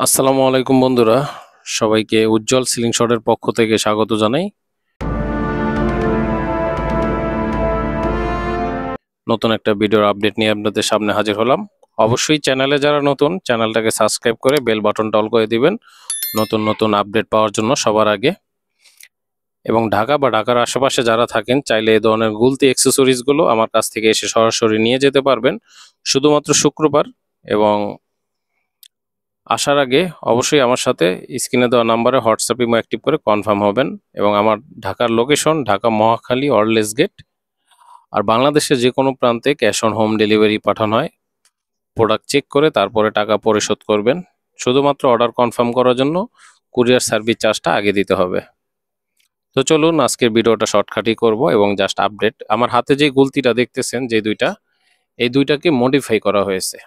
আসসালামু আলাইকুম বন্ধুরা, সবাইকে উজ্জ্বল সিলিং শটের পক্ষ থেকে স্বাগত জানাই। নতুন একটা ভিডিওর আপডেট নিয়ে আপনাদের সামনে হাজির হলাম। অবশ্যই চ্যানেলে যারা নতুন, চ্যানেলটাকে সাবস্ক্রাইব করে বেল বাটনটা অল করে দিবেন নতুন নতুন আপডেট পাওয়ার জন্য সবার আগে। এবং ঢাকা বা ঢাকার আশেপাশে যারা থাকেন, চাইলে এই ধরনের গুলতি অ্যাক্সেসরিজগুলো আমার কাছ থেকে এসে সরাসরি নিয়ে যেতে পারবেন শুধুমাত্র শুক্রবার। এবং আসার আগে অবশ্যই আমার সাথে স্ক্রিনে দেওয়া নাম্বারে হোয়াটসঅ্যাপ ইমো অ্যাক্টিভ করে কনফার্ম হবেন। এবং আমার ঢাকার লোকেশন ঢাকা মহাখালী অরলেস গেট। আর বাংলাদেশের যে কোনো প্রান্তে ক্যাশ অন হোম ডেলিভারি পাঠানো হয়। প্রোডাক্ট চেক করে তারপরে টাকা পরিশোধ করবেন। শুধুমাত্র অর্ডার কনফার্ম করার জন্য কুরিয়ার সার্ভিস চার্জটা আগে দিতে হবে। তো চলুন আজকের ভিডিওটা শর্টকাটই করব এবং জাস্ট আপডেট। আমার হাতে যে গুলতিটা দেখতেছেন, যে দুইটা, এই দুইটাকে মডিফাই করা হয়েছে।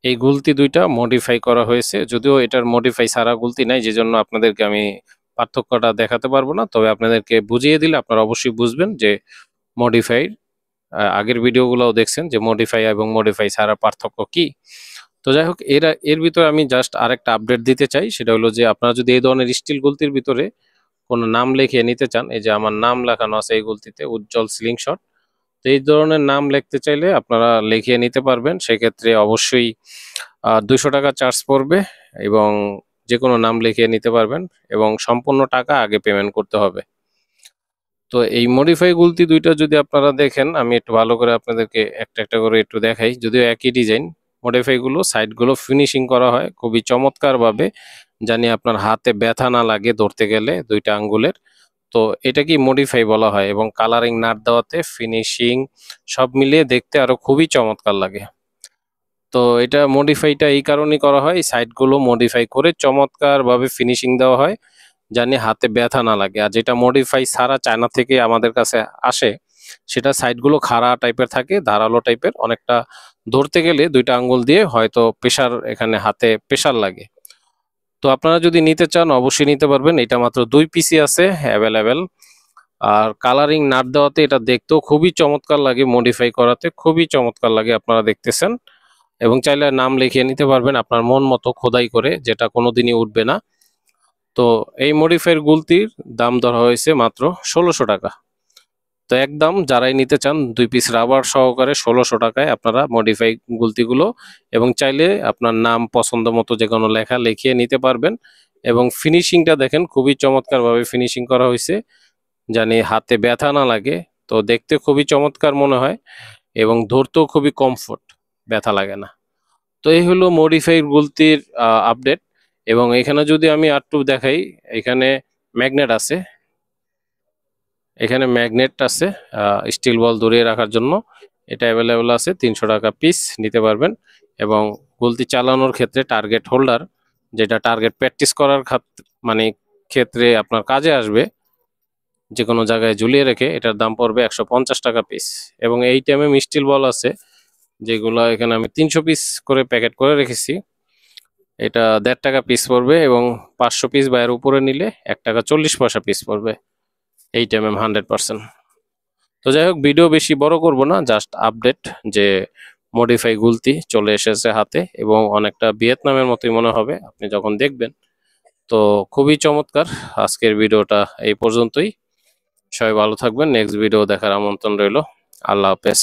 এই গুলতি দুইটা মডিফাই করা হয়েছে, যদিও এটার মডিফাই ছাড়া গুলতি নাই, যেজন্য আপনাদেরকে আমি পার্থক্যটা দেখাতে পারবো না। তবে আপনাদেরকে বুঝিয়ে দিলে আপনারা অবশ্যই বুঝবেন যে মডিফাই, আগের ভিডিওগুলোও দেখছেন যে মডিফাই এবং মডিফাই ছাড়া পার্থক্য কি। তো যাই হোক, এর ভিতরে আমি জাস্ট আরেকটা আপডেট দিতে চাই। সেটা হলো যে আপনারা যদি এই ধরনের স্টিল গুলতির ভিতরে কোনো নাম লিখিয়ে নিতে চান, এই যে আমার নাম লেখানো আছে এই গুলতিতে, উজ্জ্বল সিলিং শট। তো এই ধরনের নাম লিখতে চাইলে আপনারা লিখিয়ে নিতে পারবেন। সেক্ষেত্রে অবশ্যই 200 টাকা চার্জ পড়বে এবং যে কোনো নাম লিখিয়ে নিতে পারবেন এবং সম্পূর্ণ টাকা আগে পেমেন্ট করতে হবে। তো এই মডিফাই গুলতি দুইটা যদি আপনারা দেখেন, আমি একটু ভালো করে আপনাদেরকে একটা একটা করে একটু দেখাই। যদিও একই ডিজাইন, মডিফাই গুলো সাইডগুলো ফিনিশিং করা হয় খুবই চমৎকার ভাবে, জানি আপনার হাতে ব্যথা না লাগে ধরতে গেলে দুইটা আঙ্গুলের। তো এটা কি মডিফাই বলা হয় এবং কালারিং নাট দেওয়াতে ফিনিশিং সব মিলিয়ে দেখতে আরো খুবই চমৎকার লাগে। তো এটা মডিফাইটা এই কারণেই করা হয়, সাইডগুলো মডিফাই করে চমৎকার ভাবে ফিনিশিং দেওয়া হয়, জানি হাতে ব্যথা না লাগে। আর যেটা মডিফাই সারা চায়না থেকে আমাদের কাছে আসে, সেটা সাইডগুলো খাড়া টাইপের থাকে, ধারালো টাইপের, অনেকটা ধরতে গেলে দুইটা আঙ্গুল দিয়ে হয়তো প্রেসার, এখানে হাতে প্রেসার লাগে। তো আপনারা যদি নিতে চান অবশ্যই নিতে পারবেন। এটা মাত্র 2 পিসি আছে অ্যাভেলেবেল। আর কালারিং নাট দেওয়াতে এটা দেখতেও খুবই চমৎকার লাগে, মডিফাই করাতে খুবই চমৎকার লাগে, আপনারা দেখতেছেন। এবং চাইলে নাম লিখিয়ে নিতে পারবেন আপনার মন মতো খোদাই করে, যেটা কোনোদিনই উঠবে না। তো এই মডিফাইয়ের গুলতির দাম ধরা হয়েছে মাত্র 1600 টাকা। তো একদম যারাই নিতে চান 2 পিস রাবার সহকারে 1600 টাকায় আপনারা মডিফাই গুলতিগুলো, এবং চাইলে আপনার নাম পছন্দ মতো যে কোনো লেখা লিখিয়ে নিতে পারবেন। এবং ফিনিশিংটা দেখেন, খুবই চমৎকারভাবে ফিনিশিং করা হয়েছে, জানি হাতে ব্যথা না লাগে। তো দেখতে খুবই চমৎকার মনে হয় এবং ধরতেও খুবই কমফোর্ট, ব্যথা লাগে না। তো এই হলো মডিফাই গুলতির আপডেট। এবং এখানে যদি আমি আরটু দেখাই, এখানে ম্যাগনেট আছে, এখানে ম্যাগনেট আছে স্টিল বল দূরিয়ে রাখার জন্য। এটা অ্যাভেলেবেল আছে, 300 টাকা পিস নিতে পারবেন। এবং গুলতি চালানোর ক্ষেত্রে টার্গেট হোল্ডার, যেটা টার্গেট প্র্যাকটিস করার মানে ক্ষেত্রে আপনার কাজে আসবে, যে কোনো জায়গায় ঝুলিয়ে রেখে, এটার দাম পড়বে 150 টাকা পিস। এবং এই টাইমে স্টিল বল আছে, যেগুলো এখানে আমি 300 পিস করে প্যাকেট করে রেখেছি। এটা 1.5 টাকা পিস পড়বে এবং 500 পিস বা এর উপরে নিলে 1 টাকা 40 পয়সা পিস পড়বে। 8mm 100%। তো যাই হোক, ভিডিও বেশি বড় করব না, জাস্ট আপডেট যে মডিফাই গুলতি চলে এসেছে হাতে এবং অনেকটা ভিয়েতনামের মতোই মনে হবে আপনি যখন দেখবেন। তো খুবই চমৎকার। আজকের ভিডিওটা এই পর্যন্তই। সবাই ভালো থাকবেন, নেক্সট ভিডিও দেখার আমন্ত্রণ রইল। আল্লাহ হাফেজ।